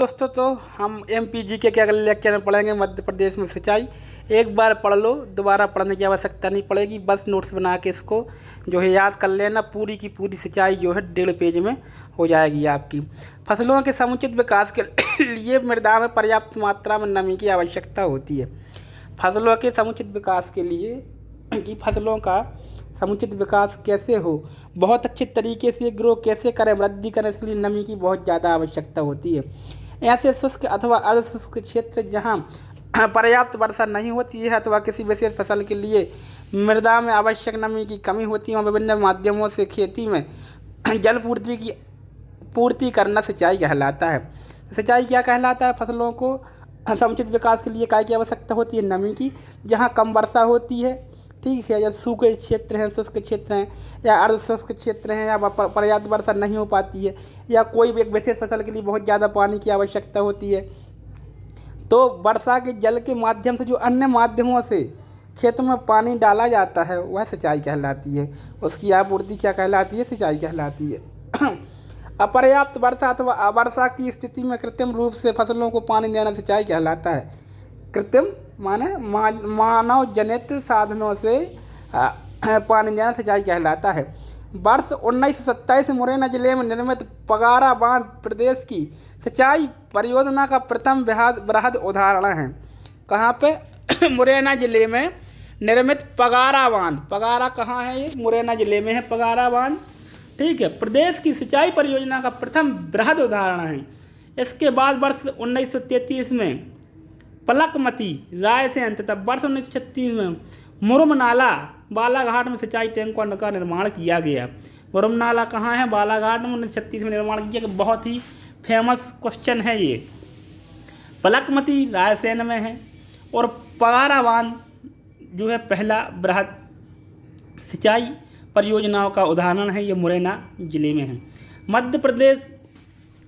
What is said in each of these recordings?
दोस्तों, तो हम एमपीजी के अगले लेक्चर में पढ़ेंगे मध्य प्रदेश में सिंचाई। एक बार पढ़ लो, दोबारा पढ़ने की आवश्यकता नहीं पड़ेगी। बस नोट्स बना के इसको जो है याद कर लेना। पूरी की पूरी सिंचाई जो है 1.5 पेज में हो जाएगी आपकी। फसलों के समुचित विकास के लिए मृदा में पर्याप्त मात्रा में नमी की आवश्यकता होती है। फसलों के समुचित विकास के लिए कि फसलों का समुचित विकास कैसे हो, बहुत अच्छे तरीके से ग्रो कैसे करें, वृद्धि करें, इसलिए नमी की बहुत ज़्यादा आवश्यकता होती है। ऐसे शुष्क अथवा अर्ध शुष्क क्षेत्र जहाँ पर्याप्त वर्षा नहीं होती है अथवा किसी विशेष फसल के लिए मृदा में आवश्यक नमी की कमी होती है, विभिन्न माध्यमों से खेती में जल पूर्ति करना सिंचाई कहलाता है। सिंचाई क्या कहलाता है? फसलों को समुचित विकास के लिए काय की आवश्यकता होती है? नमी की। जहाँ कम वर्षा होती है, ठीक है, या सूखे क्षेत्र हैं, शुष्क क्षेत्र हैं, या अर्ध शुष्क क्षेत्र हैं, या पर्याप्त वर्षा नहीं हो पाती है, या कोई भी एक विशेष फसल के लिए बहुत ज़्यादा पानी की आवश्यकता होती है, तो वर्षा के जल के माध्यम से जो अन्य माध्यमों से खेतों में पानी डाला जाता है वह सिंचाई कहलाती है। उसकी आपूर्ति क्या कहलाती है? सिंचाई कहलाती है। अपर्याप्त वर्षा अथवा अवर्षा की स्थिति में कृत्रिम रूप से फसलों को पानी देना सिंचाई कहलाता है। कृत्रिम माने मानव जनित साधनों से पानी देना सिंचाई कहलाता है। वर्ष 1927 मुरैना जिले में निर्मित पगारा बांध प्रदेश की सिंचाई परियोजना का प्रथम बृहद उदाहरण है। कहाँ पे? मुरैना जिले में निर्मित पगारा बांध। पगारा कहाँ है? ये मुरैना जिले में है पगारा बांध, ठीक है। प्रदेश की सिंचाई परियोजना का प्रथम बृहद उदाहरण है। इसके बाद वर्ष 1933 में पलकमती रायसेन तथा वर्ष 1936 में मुरुम नाला बालाघाट में सिंचाई टैंकों का निर्माण किया गया। मुरुम नाला कहाँ है? बालाघाट में 1936 में निर्माण किया गया। बहुत ही फेमस क्वेश्चन है ये। पलकमती रायसेन में है और पगारा बांध जो है पहला बृहद सिंचाई परियोजनाओं का उदाहरण है। ये मुरैना जिले में है। मध्य प्रदेश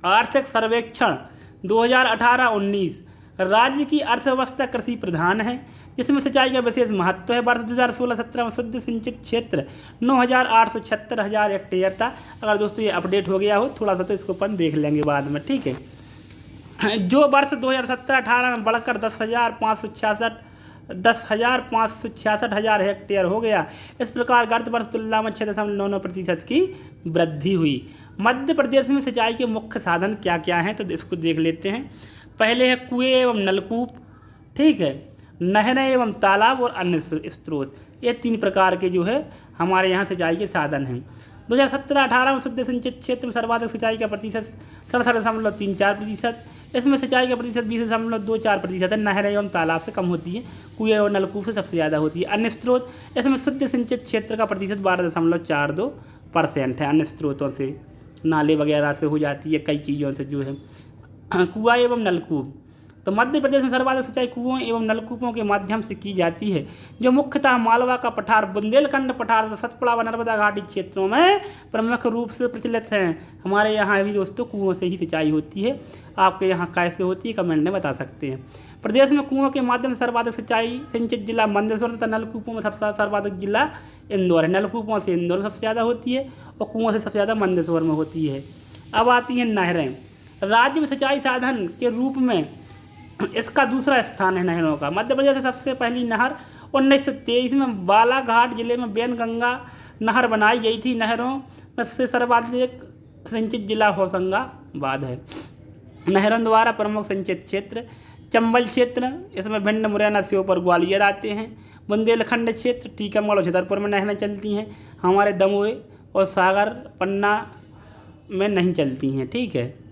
आर्थिक सर्वेक्षण 2018-19 राज्य की अर्थव्यवस्था कृषि प्रधान है, जिसमें सिंचाई का विशेष महत्व है। वर्ष 2016-17 में शुद्ध सिंचित क्षेत्र 9,876 हेक्टेयर था। अगर दोस्तों ये अपडेट हो गया हो थोड़ा सा तो इसको अपन देख लेंगे बाद में, ठीक है। जो वर्ष 2017-18 में बढ़कर 10,566 हेक्टेयर हो गया। इस प्रकार गत वर्ष तुलना में 6.99% की वृद्धि हुई। मध्य प्रदेश में सिंचाई के मुख्य साधन क्या क्या हैं, तो इसको देख लेते हैं। पहले है कुएं एवं नलकूप, ठीक है, नहरें एवं तालाब और अन्य स्रोत। ये 3 प्रकार के जो है हमारे यहाँ सिंचाई के साधन हैं। 2017-18 में शुद्ध सिंचित क्षेत्र में सर्वाधिक सिंचाई का प्रतिशत 67.34%। इसमें सिंचाई का प्रतिशत 20.24% है। नहरें एवं तालाब से कम होती है, कुएं और नलकूप से सबसे ज़्यादा होती है। अन्य स्रोत, इसमें शुद्ध सिंचित क्षेत्र का प्रतिशत 12.42% है। अन्य स्रोतों से नाले वगैरह से हो जाती है, कई चीज़ों से जो है। कुआं एवं नलकूप, तो मध्य प्रदेश में सर्वाधिक सिंचाई कुओं एवं नलकूपों के माध्यम से की जाती है, जो मुख्यतः मालवा का पठार, बुंदेलखंड पठार, सतपुड़ा व नर्मदा घाटी क्षेत्रों में प्रमुख रूप से प्रचलित हैं। हमारे यहाँ भी दोस्तों कुओं से ही सिंचाई होती है। आपके यहाँ कैसे होती है कमेंट में बता सकते हैं। प्रदेश में कुओं के माध्यम से सर्वाधिक सिंचाई सिंचित जिला मंदसौर तथा नलकूपों में सबसे सर्वाधिक जिला इंदौर है। नलकूपों से इंदौर में सबसे ज़्यादा होती है और कुओं से सबसे ज़्यादा मंदसौर में होती है। अब आती हैं नहरें। राज्य में सिंचाई साधन के रूप में इसका दूसरा स्थान है नहरों का। मध्य प्रदेश से सबसे पहली नहर 1923 में बालाघाट जिले में बैनगंगा नहर बनाई गई थी। नहरों में से सर्वाधिक सिंचित जिला होशंगाबाद है। नहरों द्वारा प्रमुख सिंचित क्षेत्र चंबल क्षेत्र, इसमें भिंड, मुरैना, श्योपुर, ग्वालियर आते हैं। बुंदेलखंड क्षेत्र टीकमगढ़ और छतरपुर में नहरें चलती हैं। हमारे दमोह और सागर, पन्ना में नहीं चलती हैं, ठीक है।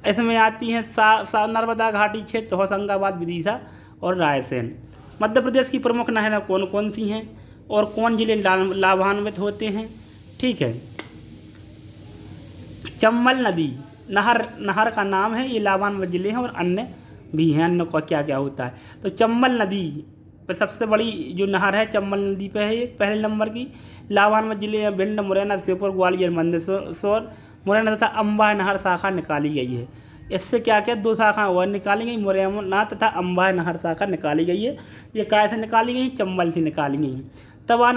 इसमें आती हैं नर्मदा घाटी क्षेत्र, होशंगाबाद, विदिशा और रायसेन। मध्य प्रदेश की प्रमुख नहरें कौन कौन सी हैं और कौन जिले लाभान्वित होते हैं, ठीक है। चंबल नदी नहर का नाम है, ये लाभान्वित जिले हैं और अन्य भी हैं। अन्य का क्या क्या होता है, तो चंबल नदी पर सबसे बड़ी जो नहर है चंबल नदी पे है, ये पहले नंबर की। लाभान्वित जिले हैं भिंड, मुरैना, श्योपुर, ग्वालियर, मंदसौर। मुरैना तथा अम्बा नहर शाखा निकाली गई है। इससे क्या क्या 2 शाखा और निकाली गई, मुरैना तथा अम्बा नहर शाखा निकाली गई है। ये कैसे निकाली गई? चंबल से निकाली गई है। तवा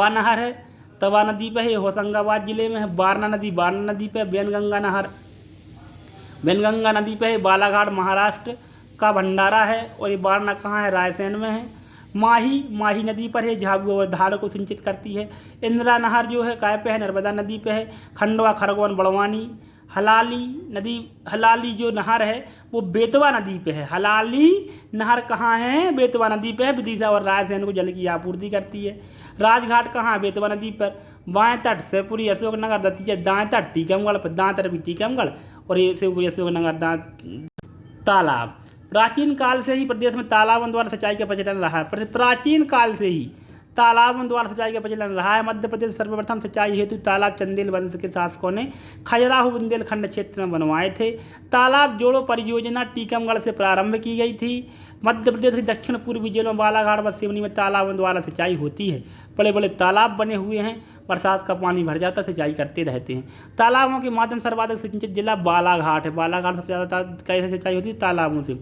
नहर है, तवा नदी पे है, होशंगाबाद जिले में है। बारना नदी पे, बैनगंगा नहर वैनगंगा नदी पे है। बालाघाट महाराष्ट्र का भंडारा है। और ये वारणा कहाँ है? रायसेन में है। माही नदी पर है, झाबुआ और धार को सिंचित करती है। इंदिरा नहर जो है काय पे है? नर्मदा नदी पे है। खंडवा, खरगोन, बड़वानी। हलाली जो नहर है वो बेतवा नदी पे है। हलाली नहर कहाँ है? बेतवा नदी पे है। विदिशा और रायसेन को जल की आपूर्ति करती है। राजघाट कहाँ है? बेतवा नदी पर। बाएं तट शिवपुरी, अशोकनगर, दतिया। दाएं तट टीकमगढ़ पर, दाएं तरफ भी टीकमगढ़ और ये शिवपुरी, अशोकनगर। तालाब। प्राचीन काल से ही प्रदेश में तालाबों द्वारा सिंचाई का प्रचलन रहा है। प्राचीन काल से ही तालाबों द्वारा सिंचाई का प्रचलन रहा है। मध्य प्रदेश सर्वप्रथम सिंचाई हेतु तालाब चंदेल वंश के शासकों ने खजुराहो बुंदेलखंड क्षेत्र में बनवाए थे। तालाब जोड़ो परियोजना टीकमगढ़ से प्रारंभ की गई थी। मध्य प्रदेश के दक्षिण पूर्वी जिलों बालाघाट व सिवनी में तालाबों द्वारा सिंचाई होती है। बड़े बड़े तालाब बने हुए हैं, बरसात का पानी भर जाता है, सिंचाई करते रहते हैं। तालाबों के माध्यम सर्वाधिक सिंचित जिला बालाघाट है। बालाघाट सबसे ज़्यादा कैसे सिंचाई होती है? तालाबों से।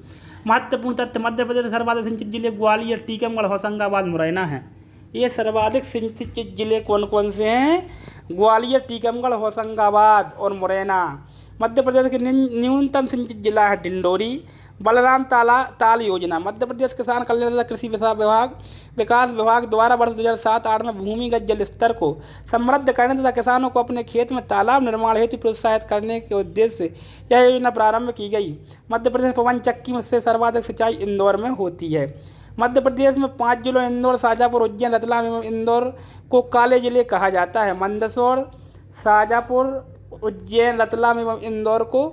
महत्वपूर्ण तथ्य, मध्य प्रदेश के सर्वाधिक सिंचित जिले ग्वालियर, टीकमगढ़, होशंगाबाद, मुरैना है। ये सर्वाधिक सिंचित जिले कौन कौन से हैं? ग्वालियर, टीकमगढ़, होशंगाबाद और मुरैना। मध्य प्रदेश के न्यूनतम सिंचित जिला है डिंडोरी। बलराम ताल योजना। मध्य प्रदेश किसान कल्याण तथा कृषि विकास विभाग द्वारा वर्ष 2007-08 में भूमिगत जल स्तर को समृद्ध करने तथा किसानों को अपने खेत में तालाब निर्माण हेतु प्रोत्साहित करने के उद्देश्य से यह योजना प्रारंभ की गई। मध्य प्रदेश पवन चक्की से सर्वाधिक सिंचाई इंदौर में होती है। मध्य प्रदेश में 5 जिलों इंदौर, शाजापुर, उज्जैन, रतलाम एवं इंदौर को काले जिले कहा जाता है। मंदसौर, शाजापुर, उज्जैन, रतलाम एवं इंदौर को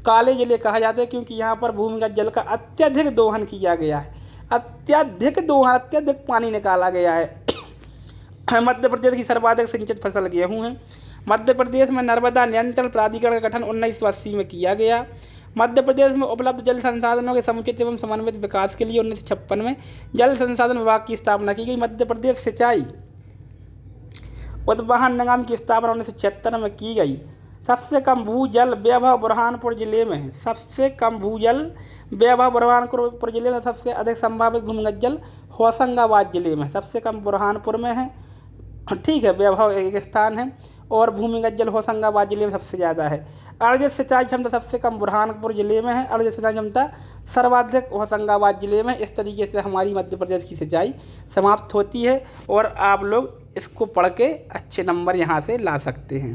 काले जिले कहा जाता है क्योंकि यहाँ पर भूमिगत जल का अत्यधिक दोहन किया गया है। अत्यधिक पानी निकाला गया है। मध्य प्रदेश की सर्वाधिक सिंचित फसल गेहूँ है। मध्य प्रदेश में नर्मदा नियंत्रण प्राधिकरण का गठन 1980 में किया गया। मध्य प्रदेश में उपलब्ध जल संसाधनों के समुचित एवं समन्वित विकास के लिए 1956 में जल संसाधन विभाग की स्थापना की गई। मध्य प्रदेश सिंचाई उद्वहन निगम की स्थापना 1976 में की गई। सबसे कम भूजल वैभव बुरहानपुर जिले में है। सबसे कम भूजल वैभव बुरहानपुर जिले में। सबसे अधिक संभावित भूमिगत जल होशंगाबाद जिले में। सबसे कम बुरहानपुर में है, ठीक है, वैभव एक स्थान है और भूमिगत जल होशंगाबाद जिले में सबसे ज़्यादा है। अर्जित सिंचाई क्षमता सबसे कम बुरहानपुर जिले में है। अर्जित सिंचाई क्षमता सर्वाधिक होशंगाबाद जिले में। इस तरीके से हमारी मध्य प्रदेश की सिंचाई समाप्त होती है और आप लोग इसको पढ़ के अच्छे नंबर यहाँ से ला सकते हैं।